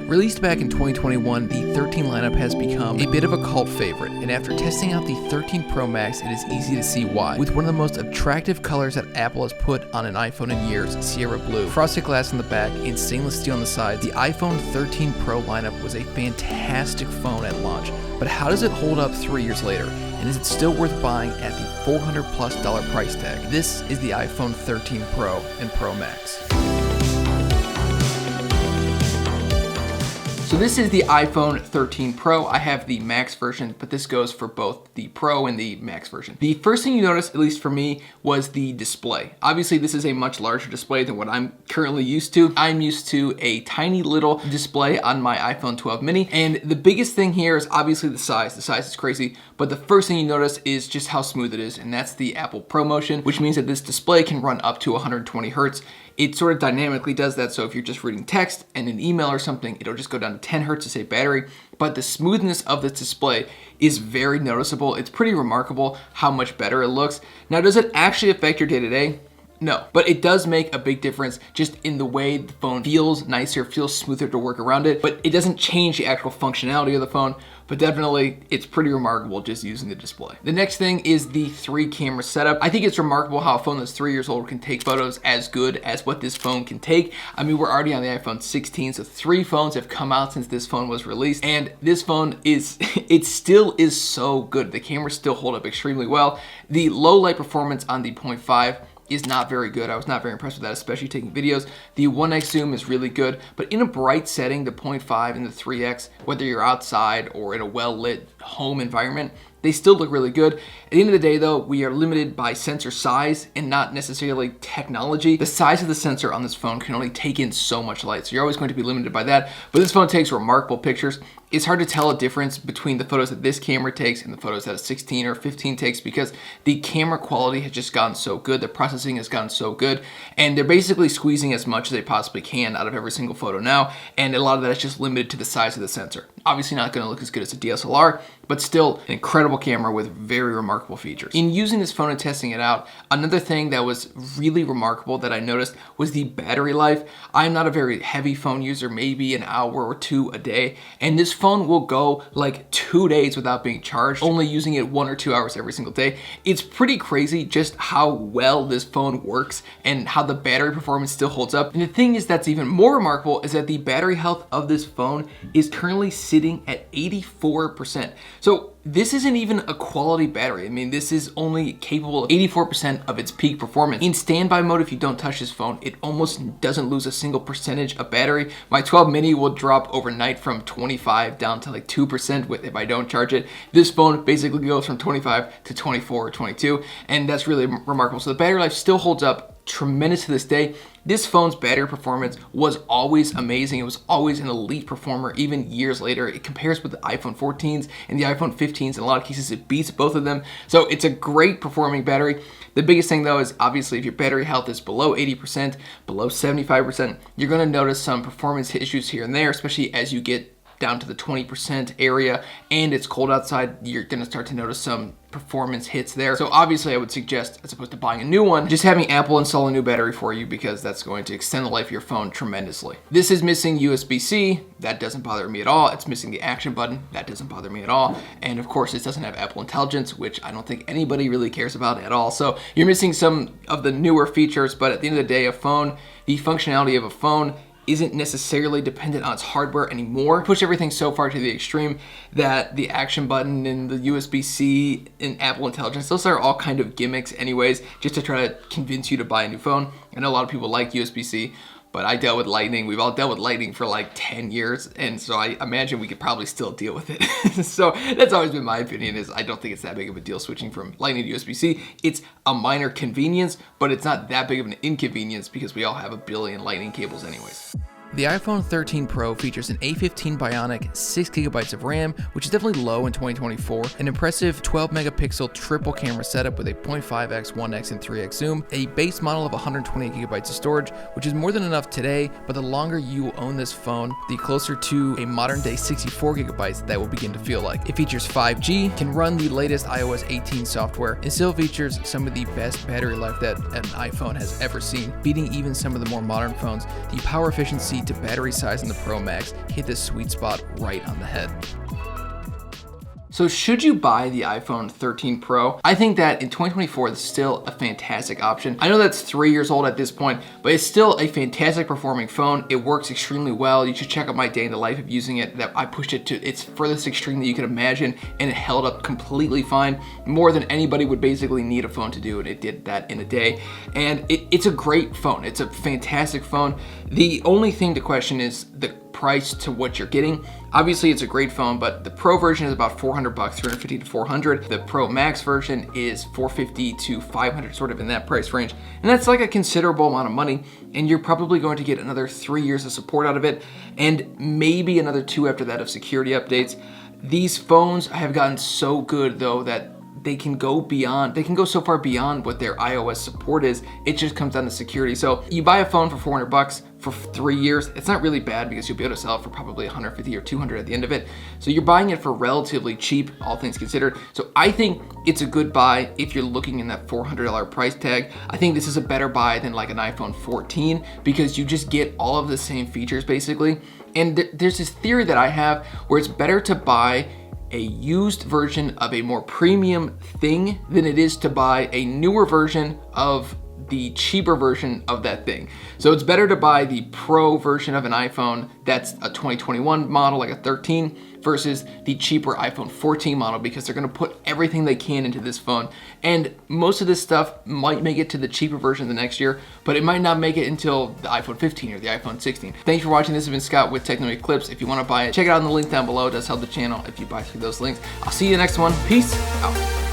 Released back in 2021, the 13 lineup has become a bit of a cult favorite, and after testing out the 13 Pro Max, it is easy to see why. With one of the most attractive colors that Apple has put on an iPhone in years, Sierra Blue, frosted glass on the back, and stainless steel on the sides, the iPhone 13 Pro lineup was a fantastic phone at launch. But how does it hold up 3 years later? And is it still worth buying at the $400+ price tag? This is the iPhone 13 Pro and Pro Max. So this is the iPhone 13 Pro. I have the Max version, but this goes for both the Pro and the Max version. The first thing you notice, at least for me, was the display. Obviously, this is a much larger display than what I'm currently used to. I'm used to a tiny little display on my iPhone 12 mini, and the biggest thing here is obviously the size. The size is crazy, but the first thing you notice is just how smooth it is, and that's the Apple ProMotion, which means that this display can run up to 120 hertz. It sort of dynamically does that, so if you're just reading text and an email or something, it'll just go down to 10 hertz to save battery. But the smoothness of this display is very noticeable. It's pretty remarkable how much better it looks. Now, does it actually affect your day-to-day? No, but it does make a big difference just in the way the phone feels nicer, feels smoother to work around it, but it doesn't change the actual functionality of the phone. But definitely, it's pretty remarkable just using the display. The next thing is the 3-camera setup. I think it's remarkable how a phone that's 3 years old can take photos as good as what this phone can take. I mean, we're already on the iPhone 16, so 3 phones have come out since this phone was released, and this phone it still is so good. The cameras still hold up extremely well. The low light performance on the 0.5 is not very good. I was not very impressed with that, especially taking videos. The 1x zoom is really good, but in a bright setting, the 0.5 and the 3x, whether you're outside or in a well-lit home environment, they still look really good. At the end of the day though, we are limited by sensor size and not necessarily technology. The size of the sensor on this phone can only take in so much light, so you're always going to be limited by that. But this phone takes remarkable pictures. It's hard to tell a difference between the photos that this camera takes and the photos that a 16 or 15 takes because the camera quality has just gotten so good, the processing has gotten so good, and they're basically squeezing as much as they possibly can out of every single photo now, and a lot of that is just limited to the size of the sensor. Obviously not gonna look as good as a DSLR, but still an incredible camera with very remarkable features. In using this phone and testing it out, another thing that was really remarkable that I noticed was the battery life. I'm not a very heavy phone user, maybe an hour or 2 a day, and this phone will go like 2 days without being charged, only using it 1 or 2 hours every single day. It's pretty crazy just how well this phone works and how the battery performance still holds up. And the thing is that's even more remarkable is that the battery health of this phone is currently sitting at 84%. So this isn't even a quality battery. I mean, this is only capable of 84% of its peak performance. In standby mode, if you don't touch this phone, it almost doesn't lose a single percentage of battery. My 12 mini will drop overnight from 25 down to like 2% if I don't charge it. This phone basically goes from 25 to 24 or 22, and that's really remarkable. So the battery life still holds up tremendous to this day. This phone's battery performance was always amazing. It was always an elite performer, even years later. It compares with the iPhone 14s and the iPhone 15s. In a lot of cases, it beats both of them. So it's a great performing battery. The biggest thing though is obviously if your battery health is below 80%, below 75%, you're gonna notice some performance issues here and there, especially as you get down to the 20% area and it's cold outside, you're gonna start to notice some performance hits there. So obviously I would suggest, as opposed to buying a new one, just having Apple install a new battery for you because that's going to extend the life of your phone tremendously. This is missing USB-C. That doesn't bother me at all. It's missing the action button. That doesn't bother me at all. And of course, this doesn't have Apple Intelligence, which I don't think anybody really cares about at all. So you're missing some of the newer features, but at the end of the day, the functionality of a phone isn't necessarily dependent on its hardware anymore. Push everything so far to the extreme that the action button and the USB-C and Apple Intelligence, those are all kind of gimmicks anyways, just to try to convince you to buy a new phone. I know a lot of people like USB-C, but I dealt with Lightning. We've all dealt with Lightning for like 10 years, and so I imagine we could probably still deal with it. So that's always been my opinion, is I don't think it's that big of a deal switching from Lightning to USB-C. It's a minor convenience, but it's not that big of an inconvenience because we all have a billion Lightning cables anyways. The iPhone 13 Pro features an A15 Bionic, 6GB of RAM, which is definitely low in 2024, an impressive 12 megapixel triple camera setup with a 0.5x, 1x, and 3x zoom, a base model of 128GB of storage, which is more than enough today, but the longer you own this phone, the closer to a modern day 64GB that will begin to feel like. It features 5G, can run the latest iOS 18 software, and still features some of the best battery life that an iPhone has ever seen, beating even some of the more modern phones. The power efficiency to battery size in the Pro Max hit the sweet spot right on the head. So should you buy the iPhone 13 Pro? I think that in 2024, it's still a fantastic option. I know that's 3 years old at this point, but it's still a fantastic performing phone. It works extremely well. You should check out my day in the life of using it. That I pushed it to its furthest extreme that you can imagine, and it held up completely fine, more than anybody would basically need a phone to do, and it did that in a day. And it's a great phone. It's a fantastic phone. The only thing to question is the price to what you're getting. Obviously, it's a great phone, but the Pro version is about $400, $350 to $400. The Pro Max version is $450 to $500, sort of in that price range. And that's like a considerable amount of money, and you're probably going to get another 3 years of support out of it, and maybe another 2 after that of security updates. These phones have gotten so good, though, that they can go so far beyond what their iOS support is. It just comes down to security. So you buy a phone for $400 for 3 years. It's not really bad because you'll be able to sell it for probably $150 or $200 at the end of it. So you're buying it for relatively cheap, all things considered. So I think it's a good buy if you're looking in that $400 price tag. I think this is a better buy than like an iPhone 14 because you just get all of the same features basically. And there's this theory that I have where it's better to buy a used version of a more premium thing than it is to buy a newer version of the cheaper version of that thing. So it's better to buy the Pro version of an iPhone that's a 2021 model, like a 13, versus the cheaper iPhone 14 model, because they're gonna put everything they can into this phone. And most of this stuff might make it to the cheaper version the next year, but it might not make it until the iPhone 15 or the iPhone 16. Thanks for watching. This has been Scott with Techno Eclipse. If you wanna buy it, check it out in the link down below. It does help the channel if you buy through those links. I'll see you in the next one. Peace out.